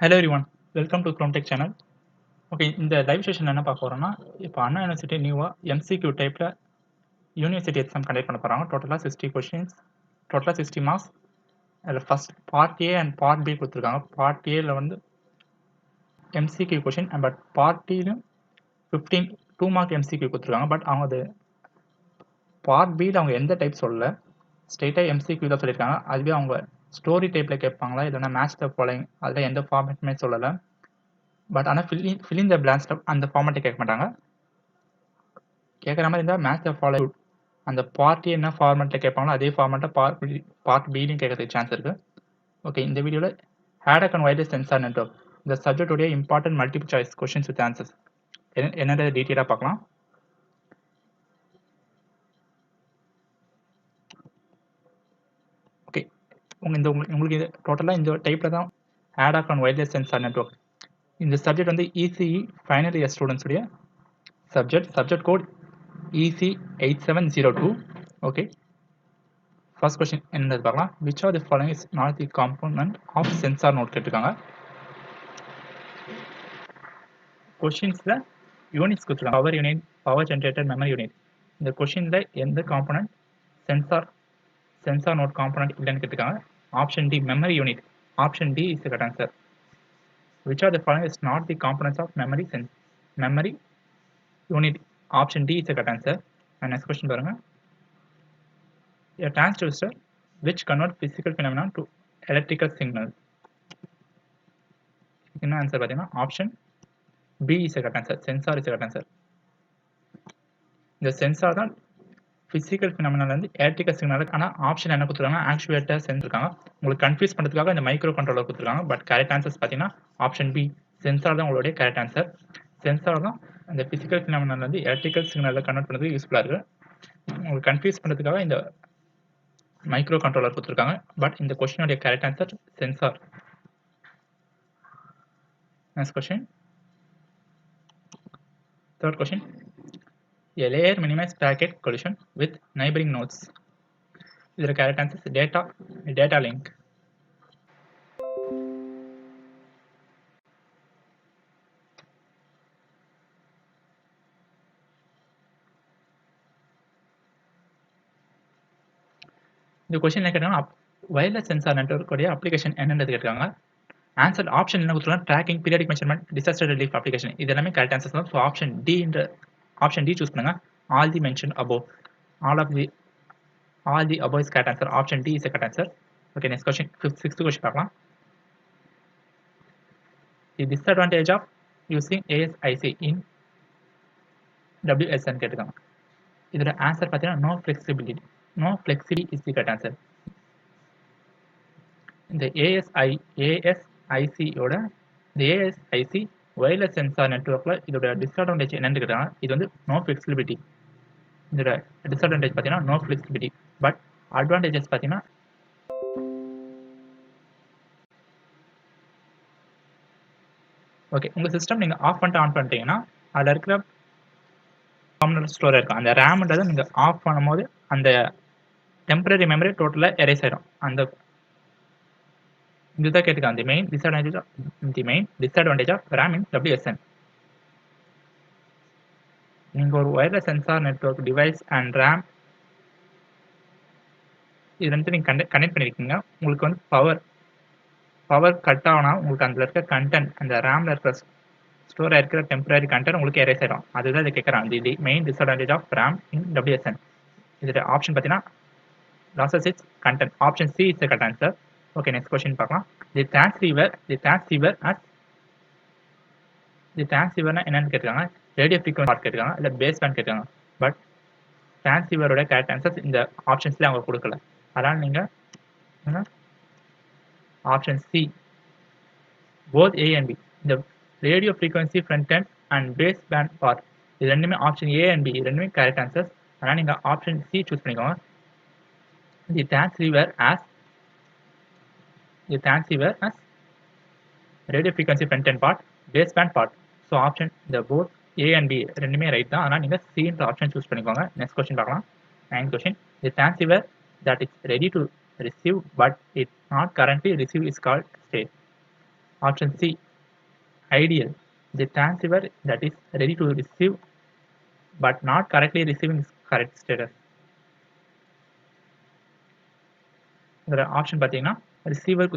Hello everyone, welcome to Chromtech channel. Okay, இந்த live session என்ன பார்க்க போகிறோம்னா, இப்போ அண்ணா யூனிவர்சிட்டி நியூவாக எம்சிக்யூ டைப்பில் யூனிவர்சிட்டி எக்ஸாம் கண்டக்ட் பண்ண போகிறாங்க. டோட்டலாக 60 கொஷின்ஸ், டோட்டலாக 60 மார்க்ஸ். அதில் first part A and part B கொடுத்துருக்காங்க. பார்ட் ஏல வந்து எம்சிக்யூ கொஷின், பட் பார்ட் பிலையும் 2 மார்க் எம்சிக்யூ கொடுத்துருக்காங்க. பட் அவங்க அது பார்ட் பியில் அவங்க எந்த டைப் சொல்லலை, ஸ்ட்ரெயிட்டாக எம்சிக்யூ தான் சொல்லியிருக்காங்க. அதுவே அவங்க ஸ்டோரி டைப்பில் கேட்பாங்களா இல்லைன்னா மேட்ச் த ஃபாலோயிங், அதில் எந்த ஃபார்மேட்டுமே சொல்லலை. பட் ஆனால் ஃபில்லிங் த பிளாங்க்ஸ் அந்த ஃபார்மேட்டை கேட்க மாட்டாங்க. கேட்குற மாதிரி இருந்தால் மேட்ச் த ஃபாலோ அந்த பார்ட்டி என்ன ஃபார்மேட்டில் கேட்பாங்களோ அதே ஃபார்மேட்டை பார்ட் பிலையும் கேட்கறதுக்கு சான்ஸ் இருக்குது. ஓகே, இந்த வீடியோவில் ad hoc and wireless sensor network இந்த சப்ஜெக்டோடைய important multiple choice questions with answers என்னென்ன டீட்டெயிலாக பார்க்கலாம். ஓகே, உங்களுக்கு இது டோட்டலாக இந்த டைப்பில் தான் ad hoc and wireless sensor network. இந்த சப்ஜெக்ட் வந்து இசிஇ ஃபைனல் இயர் ஸ்டூடெண்ட்ஸுடைய subject code EC 8702. Okay, first question என்னது பார்க்கலாம். Which are the following is not the component of sensor node கேட்டிருக்காங்க. கொஷின்ஸில் யூனிட்ஸ் கொடுத்துருக்காங்க. Power unit, power generator, memory unit. இந்த கொஷினில் எந்த காம்போனன்ட் சென்சார் நோட் காம்போனன்ட் இல்லைன்னு கேட்டிருக்காங்க. Option D memory unit. Option D is the correct answer. Which are the following is not the components of memory unit. Option D is the correct answer. Next question பாருங்க. A transducer which convert physical phenomena to electrical signals. என்ன answer பார்த்தீங்கன்னா option B is correct answer. Sensor is correct answer. இந்த sensor தான் physical ஃபினாமினாலேருந்து electrical signal. ஆனால் option என்ன கொடுத்துருக்காங்க, actuator சென்சிருக்காங்க. உங்களுக்கு கன்ஃபியூஸ் பண்ணுறதுக்காக இந்த மைக்ரோ கண்ட்ரோலர் கொடுத்துருக்காங்க. பட் கரெக்ட் ஆன்சர்ஸ் பார்த்தீங்கன்னா ஆப்ஷன் பி, சென்சார் தான் உங்களுடைய கரெக்ட் ஆன்சர். சென்சார் தான் அந்த பிசிக்கல் ஃபினாமினாலேருந்து எலக்ட்ரிக்கல் சிக்னலில் கன்வெர்ட் பண்ணுறதுக்கு யூஸ்ஃபுல்லாக இருக்குது. உங்களுக்கு கன்ஃபியூஸ் பண்ணுறதுக்காக இந்த மைக்ரோ கண்ட்ரோலர் கொடுத்துருக்காங்க. பட் இந்த கொஸ்டினுடைய correct answer sensor. Next question. Third question. A layer minimized packet collision with neighboring nodes. Is the correct answer data link. இந்த கொஸ்டின் என்ன கேட்டாங்கன்னா, வயர்லெஸ் சென்சார் நெட்வொர்க் உடைய அப்ளிகேஷன் என்னன்றது கேட்டாங்க. ஆன்சர் ஆப்ஷன் என்ன கொடுத்துருக்காங்க, tracking, periodic measurement, disaster relief application. இது எல்லாமே கரெக்ட் ஆன்சர்ஸ் தான். ஸோ ஆப்ஷன் டி சூஸ் பண்ணுங்க. All the mention above, all the above is correct answer. Option D is correct answer. Okay, next question, sixth question பார்க்கலாம். The disadvantage of using ASIC in WSN கேட்டிருக்காங்க. இதோட ஆன்சர் பார்த்தீங்கன்னா no flexibility is the correct answer. இந்த ASIC-யோட இந்த ASIC wireless sensor நெட்வொர்க்கில் இதோட disadvantage என்னன்னு கேட்டாங்க. இது வந்து நோ ஃப்ளெக்சிபிலிட்டி. இதோட டிஸ்அட்வான்டேஜ் பார்த்தீங்கன்னா நோ ஃப்ளெக்சிபிலிட்டி. பட் அட்வான்டேஜஸ் பார்த்தீங்கன்னா ஓகே, உங்கள் சிஸ்டம் நீங்கள் ஆஃப் பண்ணிட்டு ஆன் பண்ணிட்டீங்கன்னா அதில் இருக்கிற காம்பனன்ட் ஸ்டோர் இருக்கும். அந்த ரேம்ன்றதை நீங்கள் ஆஃப் பண்ணும்போது அந்த டெம்பரரி மெமரி டோட்டலாக எரேஸ் ஆகிடும். அந்த இதுதான் கேட்டுக்காங்க. The main disadvantage of RAM in WSN. நீங்கள் ஒரு wireless sensor network device and RAM இது ரெண்டு நீங்கள் கனெக்ட் பண்ணியிருக்கீங்க. உங்களுக்கு வந்து பவர் கட் ஆனால் உங்களுக்கு அதில் இருக்க கண்டென்ட், அந்த ரேமில் இருக்கிற ஸ்டோர் ஆகிருக்கிற டெம்பரரி கண்டென்ட் உங்களுக்கு எரேஸ் ஆகிடும். அதுதான் இதை கேட்குறாங்க. The main disadvantage of RAM in WSN. இதோட ஆப்ஷன் பார்த்தீங்கன்னா loses its content. Option C is the correct answer. Okay, next question பார்க்கலாம். தி டிரான்ஸ்சீவர்னா என்னன்னு கேட்டிருக்காங்க. ரேடியோ ஃப்ரீக்வன்சி பார்ட் கேட்டிருக்காங்க, இல்லை பேஸ் பேண்ட் கேட்டிருக்காங்க. பட் டிரான்ஸ்சீவரோட கரெக்ட் ஆன்சர்ஸ் இந்த ஆப்ஷன்ஸ்லேயே அவங்க கொடுக்கல. அதனால் நீங்கள் option C both A and B, இந்த radio frequency front end and base band part, இது ரெண்டுமே ஆப்ஷன் A and B இது ரெண்டுமே கரெக்ட் ஆன்சர்ஸ். அதனால் நீங்கள் ஆப்ஷன் சி சூஸ் பண்ணிக்கோங்க. The transceiver as radio frequency front end part, base band part. So option இந்த both A and B ரெண்டுமே right தான். அதனால் நீங்கள் சின்ற ஆப்ஷன் சூஸ் பண்ணிக்கோங்க. நெக்ஸ்ட் கொஸ்டின் பார்க்கலாம். 9th question. The transceiver that is ready to receive but it not currently receive is called state. Option C, ideal. The transceiver that is ready to receive but not correctly receiving its correct status. இதில் option பார்த்தீங்கன்னா receiver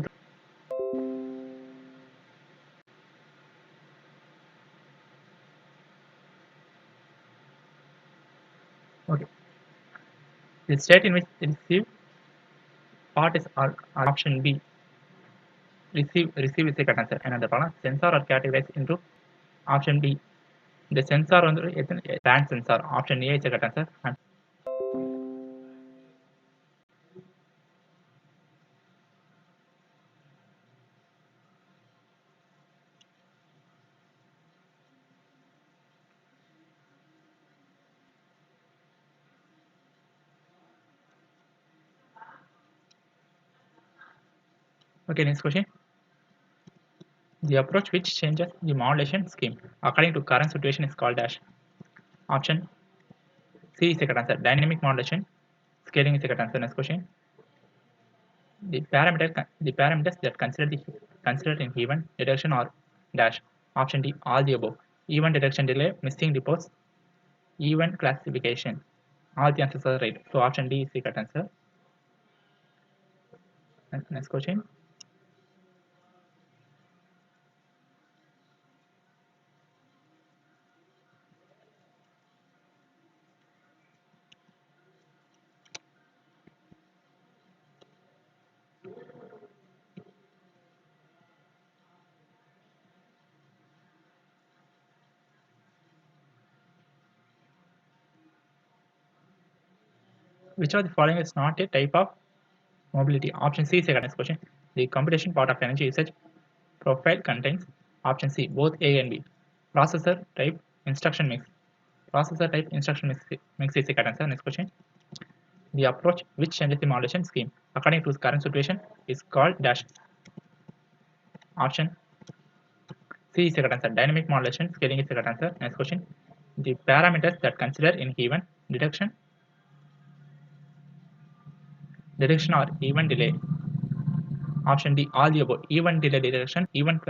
okay. The state in which the receive part is option B. Receive is the correct answer. Another problem. Sensor are categorized into option B. The sensor வந்து band sensor. Option A is the correct answer. And okay, next question. The approach which changes the modulation scheme according to current situation is called dash. Option C is the correct answer. Dynamic modulation. Scaling is the correct answer. Next question. The parameters that considered in event detection are dash. Option D, all the above. Event detection delay, missing reports, event classification. All the answers are right. So option D is the correct answer. Next question. Which of the following is not a type of mobility? Option C is the correct question. The computation part of energy usage profile contains option C, both A and B. Processor type instruction mix. Processor type instruction mix is the correct answer. Next question. The approach which changes the modulation scheme according to the current situation is called dash. Option C is the correct answer. Dynamic modulation. Scaling is the correct answer. Next question. The parameters that consider in event detection or event delay. Option D, all the above. Event delay detection, event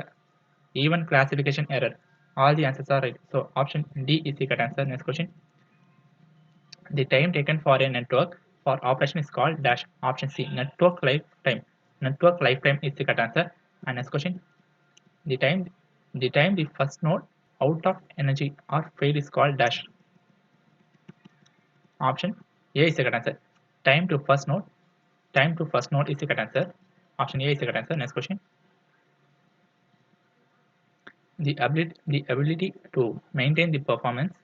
classification error. All the answers are right. So option D is the correct answer. Next question. The time taken for a network for operation is called dash. Option C, network lifetime. Network lifetime is the correct answer. And next question. The time the first node out of energy or fail is called dash. Option A is the correct answer. Time to first node is the correct answer. Option A is the correct answer. Next question. The ability to maintain the performance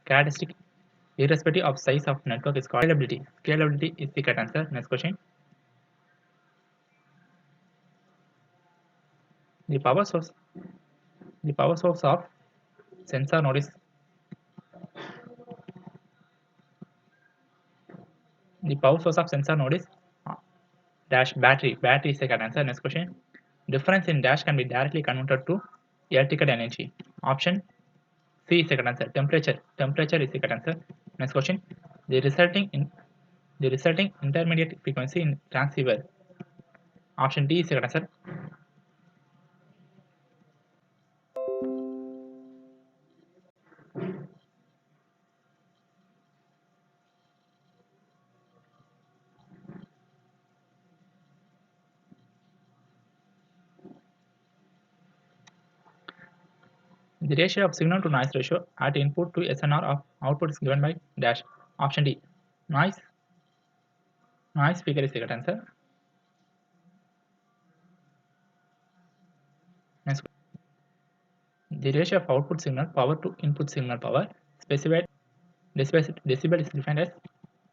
characteristic irrespective of size of network is called scalability. Scalability is the correct answer. Next question. The power source of sensor node is dash battery. Battery is the correct answer. Next question. Difference in dash can be directly converted to electrical energy. Option C is the correct answer. Temperature is the correct answer. Next question. The resulting intermediate frequency in transceiver. Option D is the correct answer. The ratio of signal to noise ratio at input to SNR of output is given by dash. Option D. Noise figure is the correct answer. Next. The ratio of output signal power to input signal power specified decibel is defined as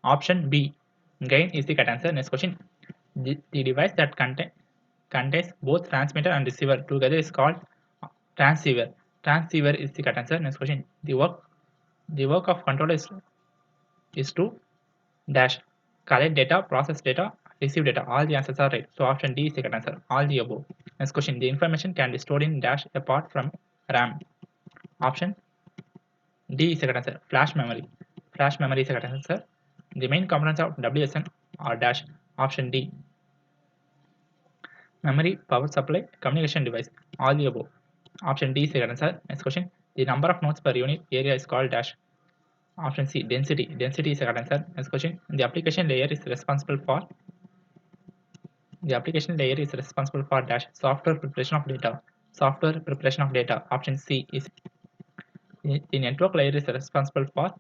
option B. Gain is the correct answer. Next question. The device that contains both transmitter and receiver together is called transceiver. Transceiver is the correct answer. Next question. The work of controller is to dash collect data, process data, receive data. All the answers are right. So option D is the correct answer. All the above. Next question. The information can be stored in dash apart from RAM. Option D is the correct answer. Flash memory. Flash memory is the correct answer. The main components of WSN are dash. Option D. memory, power supply, communication device, all the above. Option D is the correct answer. Next question. The number of nodes per unit area is called dash. Option C, density. Density is the correct answer. Next question. The application layer is responsible for dash software preparation of data. Software preparation of data. Option C is the network layer is responsible for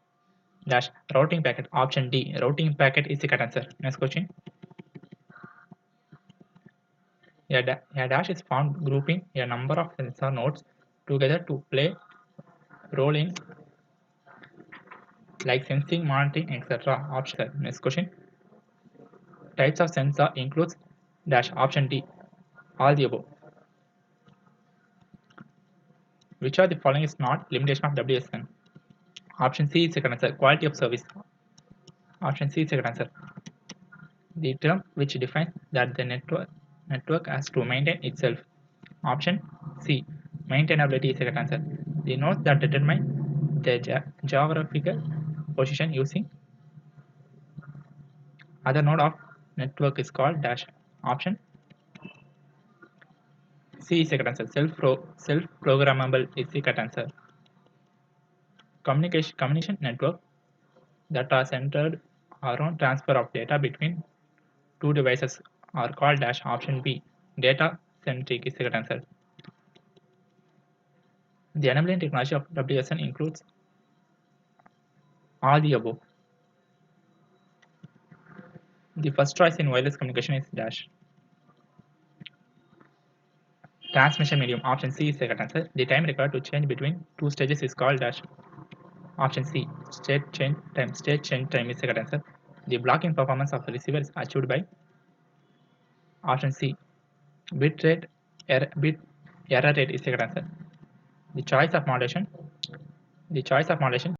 dash routing packet. Option D, routing packet is the correct answer. Next question. A dash is formed grouping a number of sensor nodes together to play role in like sensing, monitoring, etc. Option. Next question. Types of sensor includes dash. Option D, all the above. Which of the following is not limitation of WSN? Option C is the correct answer. Quality of service. Option C is the correct answer. The term which defines that the network has to maintain itself. Option C, maintainability is the correct answer. The nodes that determine the geographical position using other node of network is called dash. Option C is the correct answer. Self-programmable is the correct answer. Communication network that are centered around transfer of data between two devices are called dash. Option B, data centric is the correct answer. The enabling technology of WSN includes all the above. The first choice in wireless communication is dash. Transmission medium. Option C is the correct answer. The time required to change between two stages is called dash. Option C, state change time. State change time is the correct answer. The blocking performance of the receiver is achieved by option C, bit error rate is the correct answer. The choice of modulation